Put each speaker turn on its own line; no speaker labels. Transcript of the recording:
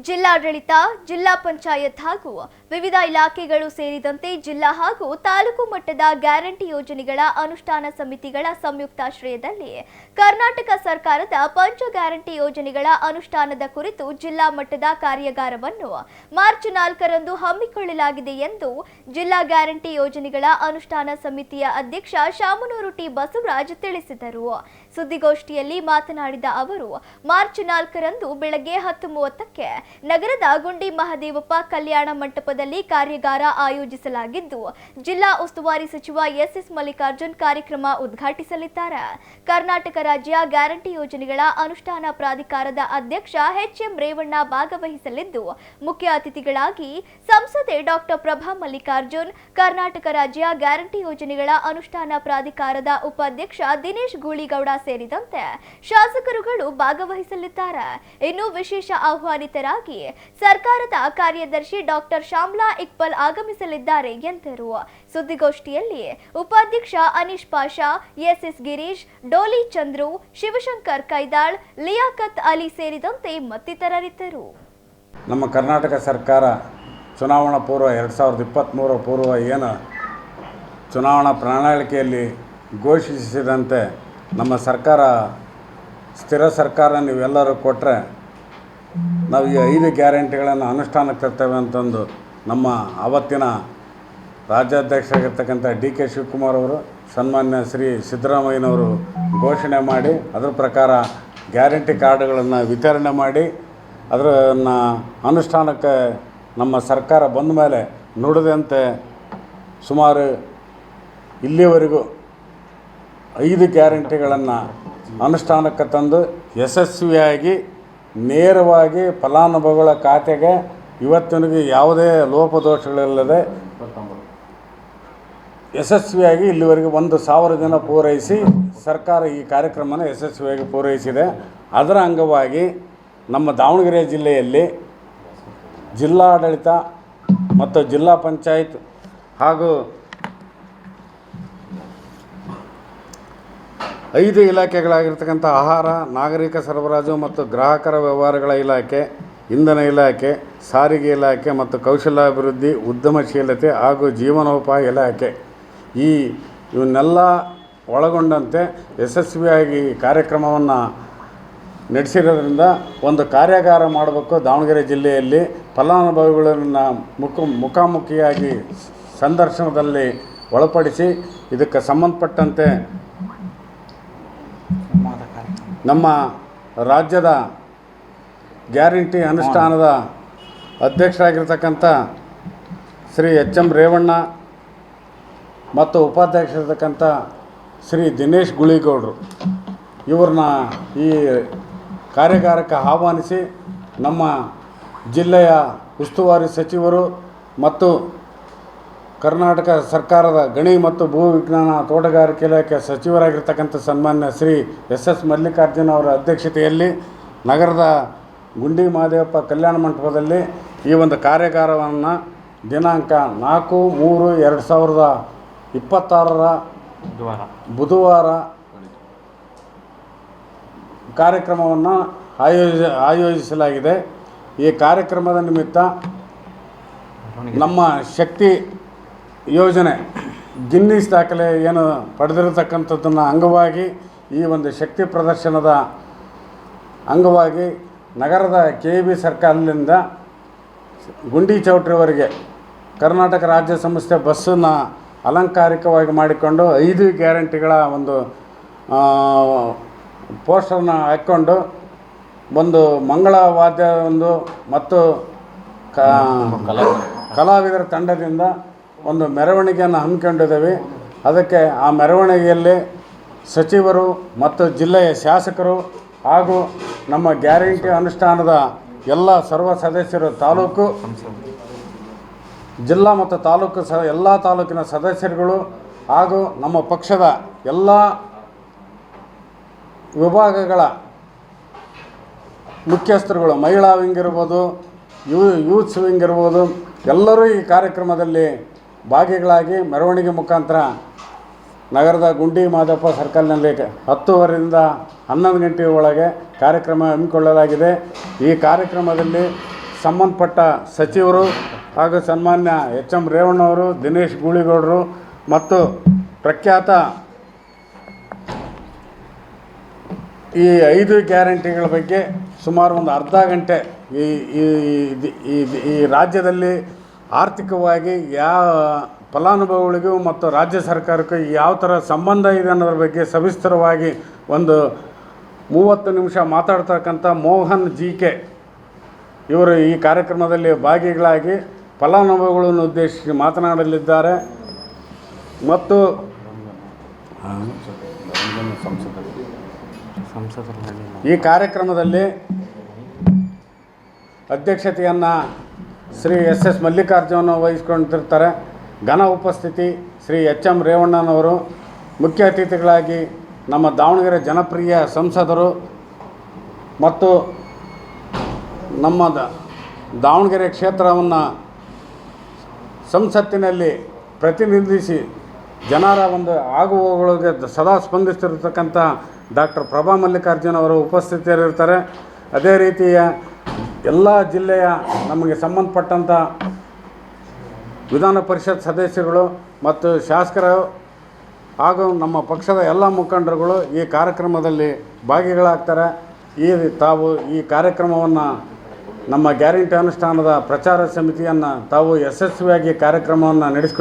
ಜಿಲ್ಲಾಡಳಿತ, ಜಿಲ್ಲಾ ಪಂಚಾಯತ್ ಹಾಗೂ ವಿವಿಧ ಇಲಾಖೆಗಳು ಸೇರಿದಂತೆ ಜಿಲ್ಲಾ ಹಾಗೂ ತಾಲೂಕು ಮಟ್ಟದ ಗ್ಯಾರಂಟಿ ಯೋಜನೆಗಳ ಅನುಷ್ಠಾನ ಸಮಿತಿಗಳ ಸಂಯುಕ್ತಾಶ್ರಯದಲ್ಲಿ ಕರ್ನಾಟಕ ಸರ್ಕಾರದ ಪಂಚ ಗ್ಯಾರಂಟಿ ಯೋಜನೆಗಳ ಅನುಷ್ಠಾನದ ಕುರಿತು ಜಿಲ್ಲಾ ಮಟ್ಟದ ಕಾರ್ಯಾಗಾರವನ್ನು ಮಾರ್ಚ್ 4ರಂದು ಹಮ್ಮಿಕೊಳ್ಳಲಾಗಿದೆ ಎಂದು ಜಿಲ್ಲಾ ಗ್ಯಾರಂಟಿ ಯೋಜನೆಗಳ ಅನುಷ್ಠಾನ ಸಮಿತಿಯ ಅಧ್ಯಕ್ಷ ಶಾಮನೂರು ಟಿ ಬಸವರಾಜ್ ತಿಳಿಸಿದರು. ಸುದ್ದಿಗೋಷ್ಠಿಯಲ್ಲಿ ಮಾತನಾಡಿದ ಅವರು, ಮಾರ್ಚ್ 4ರಂದು ಬೆಳಗ್ಗೆ 10:30ಕ್ಕೆ ನಗರದ ಗುಂಡಿ ಮಹದೇವಪ್ಪ ಕಲ್ಯಾಣ ಮಂಟಪದಲ್ಲಿ ಕಾರ್ಯಾಗಾರ ಆಯೋಜಿಸಲಾಗಿದ್ದು, ಜಿಲ್ಲಾ ಉಸ್ತುವಾರಿ ಸಚಿವ ಎಸ್ ಮಲ್ಲಿಕಾರ್ಜುನ್ ಕಾರ್ಯಕ್ರಮ ಉದ್ಘಾಟಿಸಲಿದ್ದಾರೆ. ಕರ್ನಾಟಕ ರಾಜ್ಯ ಗ್ಯಾರಂಟಿ ಯೋಜನೆಗಳ ಅನುಷ್ಠಾನ ಪ್ರಾಧಿಕಾರದ ಅಧ್ಯಕ್ಷ ಎಂ ರೇವಣ್ಣ ಭಾಗವಹಿಸಲಿದ್ದು, ಮುಖ್ಯ ಅತಿಥಿಗಳಾಗಿ ಸಂಸದೆ ಡಾಕ್ಟರ್ ಪ್ರಭಾ ಮಲ್ಲಿಕಾರ್ಜುನ್, ಕರ್ನಾಟಕ ರಾಜ್ಯ ಗ್ಯಾರಂಟಿ ಯೋಜನೆಗಳ ಅನುಷ್ಠಾನ ಪ್ರಾಧಿಕಾರದ ಉಪಾಧ್ಯಕ್ಷ ದಿನೇಶ್ ಗೂಳಿಗೌಡ ಸೇರಿದಂತೆ ಶಾಸಕರುಗಳು ಭಾಗವಹಿಸಲಿದ್ದಾರೆ. ಇನ್ನು ವಿಶೇಷ ಆಹ್ವಾನಿತರಾಗಿ ಸರ್ಕಾರದ ಕಾರ್ಯದರ್ಶಿ ಡಾಕ್ಟರ್ ಶ್ಯಾಮ್ಲಾ ಇಕ್ಬಲ್ ಆಗಮಿಸಲಿದ್ದಾರೆ ಎಂದರು. ಸುದ್ದಿಗೋಷ್ಠಿಯಲ್ಲಿ ಉಪಾಧ್ಯಕ್ಷ ಅನೀಶ್ ಪಾಷಾ, ಎಸ್ ಗಿರೀಶ್, ಡೋಲಿ ಚಂದ್ರು, ಶಿವಶಂಕರ್ ಕೈದಾಳ್, ಲಿಯಾಕತ್ ಅಲಿ ಸೇರಿದಂತೆ ಮತ್ತಿತರರಿದ್ದರು.
ನಮ್ಮ ಕರ್ನಾಟಕ ಸರ್ಕಾರ ಚುನಾವಣಾ ಪೂರ್ವ 2023 ಪೂರ್ವ ಏನು ಚುನಾವಣಾ ಪ್ರಣಾಳಿಕೆಯಲ್ಲಿ ಘೋಷಿಸಿದಂತೆ ನಮ್ಮ ಸರ್ಕಾರ ಸ್ಥಿರ ಸರ್ಕಾರ ನೀವೆಲ್ಲರೂ ಕೊಟ್ಟರೆ ನಾವು ಈ 5 ಗ್ಯಾರಂಟಿಗಳನ್ನು ಅನುಷ್ಠಾನಕ್ಕೆ ತರ್ತೇವೆ ಅಂತಂದು ನಮ್ಮ ಆವತ್ತಿನ ರಾಜ್ಯಾಧ್ಯಕ್ಷರಾಗಿರ್ತಕ್ಕಂಥ ಡಿ.ಕೆ. ಶಿವಕುಮಾರ್ ಅವರು, ಸನ್ಮಾನ್ಯ ಶ್ರೀ ಸಿದ್ದರಾಮಯ್ಯನವರು ಘೋಷಣೆ ಮಾಡಿ ಅದರ ಪ್ರಕಾರ ಗ್ಯಾರಂಟಿ ಕಾರ್ಡ್ಗಳನ್ನು ವಿತರಣೆ ಮಾಡಿ ಅದನ್ನು ಅನುಷ್ಠಾನಕ್ಕೆ ನಮ್ಮ ಸರ್ಕಾರ ಬಂದ ಮೇಲೆ ನುಡಿದಂತೆ ಸುಮಾರು ಇಲ್ಲಿವರೆಗೂ 5 ಗ್ಯಾರಂಟಿಗಳನ್ನು ಅನುಷ್ಠಾನಕ್ಕೆ ತಂದು ಯಶಸ್ವಿಯಾಗಿ ನೇರವಾಗಿ ಫಲಾನುಭವಿಗಳ ಖಾತೆಗೆ ಇವತ್ತಿನಿಗೆ ಯಾವುದೇ ಲೋಪದೋಷಗಳಿಲ್ಲದೆ ಯಶಸ್ವಿಯಾಗಿ ಇಲ್ಲಿವರೆಗೆ 1,000 ದಿನ ಪೂರೈಸಿ ಸರ್ಕಾರ ಈ ಕಾರ್ಯಕ್ರಮನ ಯಶಸ್ವಿಯಾಗಿ ಪೂರೈಸಿದೆ. ಅದರ ಅಂಗವಾಗಿ ನಮ್ಮ ದಾವಣಗೆರೆ ಜಿಲ್ಲೆಯಲ್ಲಿ ಜಿಲ್ಲಾಡಳಿತ ಮತ್ತು ಜಿಲ್ಲಾ ಪಂಚಾಯತ್ ಹಾಗೂ 5 ಇಲಾಖೆಗಳಾಗಿರ್ತಕ್ಕಂಥ ಆಹಾರ, ನಾಗರಿಕ ಸರಬರಾಜು ಮತ್ತು ಗ್ರಾಹಕರ ವ್ಯವಹಾರಗಳ ಇಲಾಖೆ, ಇಂಧನ ಇಲಾಖೆ, ಸಾರಿಗೆ ಇಲಾಖೆ ಮತ್ತು ಕೌಶಲ್ಯಾಭಿವೃದ್ಧಿ, ಉದ್ಯಮಶೀಲತೆ ಹಾಗೂ ಜೀವನೋಪಾಯ ಇಲಾಖೆ ಇವನ್ನೆಲ್ಲ ಒಳಗೊಂಡಂತೆ ಯಶಸ್ವಿಯಾಗಿ ಕಾರ್ಯಕ್ರಮವನ್ನು ನಡೆಸಿರೋದ್ರಿಂದ ಒಂದು ಕಾರ್ಯಾಗಾರ ಮಾಡಬೇಕು. ದಾವಣಗೆರೆ ಜಿಲ್ಲೆಯಲ್ಲಿ ಫಲಾನುಭವಿಗಳನ್ನು ಮುಖಾಮುಖಿಯಾಗಿ ಸಂದರ್ಶನದಲ್ಲಿ ಒಳಪಡಿಸಿ ಇದಕ್ಕೆ ಸಂಬಂಧಪಟ್ಟಂತೆ ನಮ್ಮ ರಾಜ್ಯದ ಗ್ಯಾರಂಟಿ ಅನುಷ್ಠಾನದ ಅಧ್ಯಕ್ಷರಾಗಿರ್ತಕ್ಕಂಥ ಶ್ರೀ ಎಂ ರೇವಣ್ಣ ಮತ್ತು ಉಪಾಧ್ಯಕ್ಷರಿರ್ತಕ್ಕಂಥ ಶ್ರೀ ದಿನೇಶ್ ಗೂಳಿಗೌಡರು ಇವ್ರನ್ನ ಈ ಕಾರ್ಯಾಗಾರಕ್ಕೆ ಆಹ್ವಾನಿಸಿ ನಮ್ಮ ಜಿಲ್ಲೆಯ ಉಸ್ತುವಾರಿ ಸಚಿವರು ಮತ್ತು ಕರ್ನಾಟಕ ಸರ್ಕಾರದ ಗಣಿ ಮತ್ತು ಭೂ ವಿಜ್ಞಾನ ತೋಟಗಾರಿಕೆ ಇಲಾಖೆ ಸಚಿವರಾಗಿರ್ತಕ್ಕಂಥ ಸನ್ಮಾನ್ಯ ಶ್ರೀ ಎಸ್ ಮಲ್ಲಿಕಾರ್ಜುನ್ ಅವರ ಅಧ್ಯಕ್ಷತೆಯಲ್ಲಿ ನಗರದ ಗುಂಡಿ ಮಹದೇವಪ್ಪ ಕಲ್ಯಾಣ ಮಂಟಪದಲ್ಲಿ ಈ ಒಂದು ಕಾರ್ಯಾಗಾರವನ್ನು ದಿನಾಂಕ 4/3/2026 ಬುಧವಾರ ಕಾರ್ಯಕ್ರಮವನ್ನು ಆಯೋಜಿಸಲಾಗಿದೆ. ಈ ಕಾರ್ಯಕ್ರಮದ ನಿಮಿತ್ತ ನಮ್ಮ ಶಕ್ತಿ ಯೋಜನೆ ಗಿನ್ನಿಸ್ ದಾಖಲೆ ಏನು ಪಡೆದಿರತಕ್ಕಂಥದ್ದನ್ನು ಅಂಗವಾಗಿ ಈ ಒಂದು ಶಕ್ತಿ ಪ್ರದರ್ಶನದ ಅಂಗವಾಗಿ ನಗರದ KEB ಸರ್ಕಲ್ನಿಂದ ಗುಂಡಿ ಚೌಟ್ರಿವರೆಗೆ ಕರ್ನಾಟಕ ರಾಜ್ಯ ಸಂಸ್ಥೆ ಬಸ್ಸನ್ನು ಅಲಂಕಾರಿಕವಾಗಿ ಮಾಡಿಕೊಂಡು 5 ಗ್ಯಾರಂಟಿಗಳ ಒಂದು ಪೋಸ್ಟರ್ನ ಹಾಕ್ಕೊಂಡು ಒಂದು ಮಂಗಳ ವಾದ್ಯ ಮತ್ತು ಕಲಾವಿದರ ತಂಡದಿಂದ ಒಂದು ಮೆರವಣಿಗೆಯನ್ನು ಹಮ್ಮಿಕೊಂಡಿದ್ದೇವೆ. ಅದಕ್ಕೆ ಆ ಮೆರವಣಿಗೆಯಲ್ಲಿ ಸಚಿವರು ಮತ್ತು ಜಿಲ್ಲೆಯ ಶಾಸಕರು ಹಾಗೂ ನಮ್ಮ ಗ್ಯಾರಂಟಿ ಅನುಷ್ಠಾನದ ಎಲ್ಲ ಸರ್ವ ಸದಸ್ಯರು, ತಾಲೂಕು, ಜಿಲ್ಲಾ ಮತ್ತು ತಾಲೂಕು ಎಲ್ಲ ತಾಲೂಕಿನ ಸದಸ್ಯರುಗಳು ಹಾಗೂ ನಮ್ಮ ಪಕ್ಷದ ಎಲ್ಲ ವಿಭಾಗಗಳ ಮುಖ್ಯಸ್ಥರುಗಳು, ಮಹಿಳಾ ವಿಂಗ್ ಇರ್ಬೋದು, ಯೂತ್ಸ್ ವಿಂಗ್ ಇರ್ಬೋದು, ಎಲ್ಲರೂ ಈ ಕಾರ್ಯಕ್ರಮದಲ್ಲಿ ಭಾಗಿಗಳಾಗಿ ಮೆರವಣಿಗೆ ಮುಖಾಂತರ ನಗರದ ಗುಂಡಿ ಮಹದೇವಪ್ಪ ಸರ್ಕಲ್ನಲ್ಲಿ 10:30ರಿಂದ 11 ಗಂಟೆಯ ಒಳಗೆ ಕಾರ್ಯಕ್ರಮ ಹಮ್ಮಿಕೊಳ್ಳಲಾಗಿದೆ. ಈ ಕಾರ್ಯಕ್ರಮದಲ್ಲಿ ಸಂಬಂಧಪಟ್ಟ ಸಚಿವರು ಹಾಗೂ ಸನ್ಮಾನ್ಯ ಎಚ್ ಎಂ ರೇವಣ್ಣವರು, ದಿನೇಶ್ ಗೂಳಿಗೌಡರು ಮತ್ತು ಪ್ರಖ್ಯಾತ ಈ 5 ಗ್ಯಾರಂಟಿಗಳ ಬಗ್ಗೆ ಸುಮಾರು ಒಂದು ಅರ್ಧ ಗಂಟೆ ಈ ರಾಜ್ಯದಲ್ಲಿ ಆರ್ಥಿಕವಾಗಿ ಯಾವ ಫಲಾನುಭವಿಗಳಿಗೂ ಮತ್ತು ರಾಜ್ಯ ಸರ್ಕಾರಕ್ಕೂ ಯಾವ ಥರ ಸಂಬಂಧ ಇದೆ ಅನ್ನೋದ್ರ ಬಗ್ಗೆ ಸವಿಸ್ತರವಾಗಿ ಒಂದು 30 ನಿಮಿಷ ಮಾತಾಡ್ತಕ್ಕಂಥ ಮೋಹನ್ ಜಿ.ಕೆ. ಇವರು ಈ ಕಾರ್ಯಕ್ರಮದಲ್ಲಿ ಭಾಗಿಗಳಾಗಿ ಫಲಾನುಭವಿಗಳನ್ನು ಉದ್ದೇಶಿಸಿ ಮಾತನಾಡಲಿದ್ದಾರೆ. ಮತ್ತು ಈ ಕಾರ್ಯಕ್ರಮದಲ್ಲಿ ಅಧ್ಯಕ್ಷತೆಯನ್ನು ಶ್ರೀ ಎಸ್ ಮಲ್ಲಿಕಾರ್ಜುನ ವಹಿಸ್ಕೊಳ್ತಿರ್ತಾರೆ. ಘನ ಉಪಸ್ಥಿತಿ ಶ್ರೀ ಎಚ್ ಎಂ ರೇವಣ್ಣನವರು. ಮುಖ್ಯ ಅತಿಥಿಗಳಾಗಿ ನಮ್ಮ ದಾವಣಗೆರೆ ಜನಪ್ರಿಯ ಸಂಸದರು ಮತ್ತು ನಮ್ಮ ದಾವಣಗೆರೆ ಕ್ಷೇತ್ರವನ್ನು ಸಂಸತ್ತಿನಲ್ಲಿ ಪ್ರತಿನಿಧಿಸಿ ಜನರ ಒಂದು ಆಗುಹೋಗುಗಳಿಗೆ ಸದಾ ಸ್ಪಂದಿಸ್ತಿರ್ತಕ್ಕಂಥ ಡಾಕ್ಟರ್ ಪ್ರಭಾ ಮಲ್ಲಿಕಾರ್ಜುನ ಅವರು ಉಪಸ್ಥಿತರಿರ್ತಾರೆ. ಅದೇ ರೀತಿಯ ಎಲ್ಲ ಜಿಲ್ಲೆಯ ನಮಗೆ ಸಂಬಂಧಪಟ್ಟಂಥ ವಿಧಾನ ಪರಿಷತ್ ಸದಸ್ಯರುಗಳು ಮತ್ತು ಶಾಸಕರು ಹಾಗೂ ನಮ್ಮ ಪಕ್ಷದ ಎಲ್ಲ ಮುಖಂಡರುಗಳು ಈ ಕಾರ್ಯಕ್ರಮದಲ್ಲಿ ಭಾಗಿಗಳಾಗ್ತಾರೆ. ತಾವು ಈ ಕಾರ್ಯಕ್ರಮವನ್ನು ನಮ್ಮ ಗ್ಯಾರಂಟಿ ಅನುಷ್ಠಾನದ ಪ್ರಚಾರ ಸಮಿತಿಯನ್ನು ತಾವು ಯಶಸ್ವಿಯಾಗಿ ಕಾರ್ಯಕ್ರಮವನ್ನು ನಡೆಸ್ಕೊಂಡು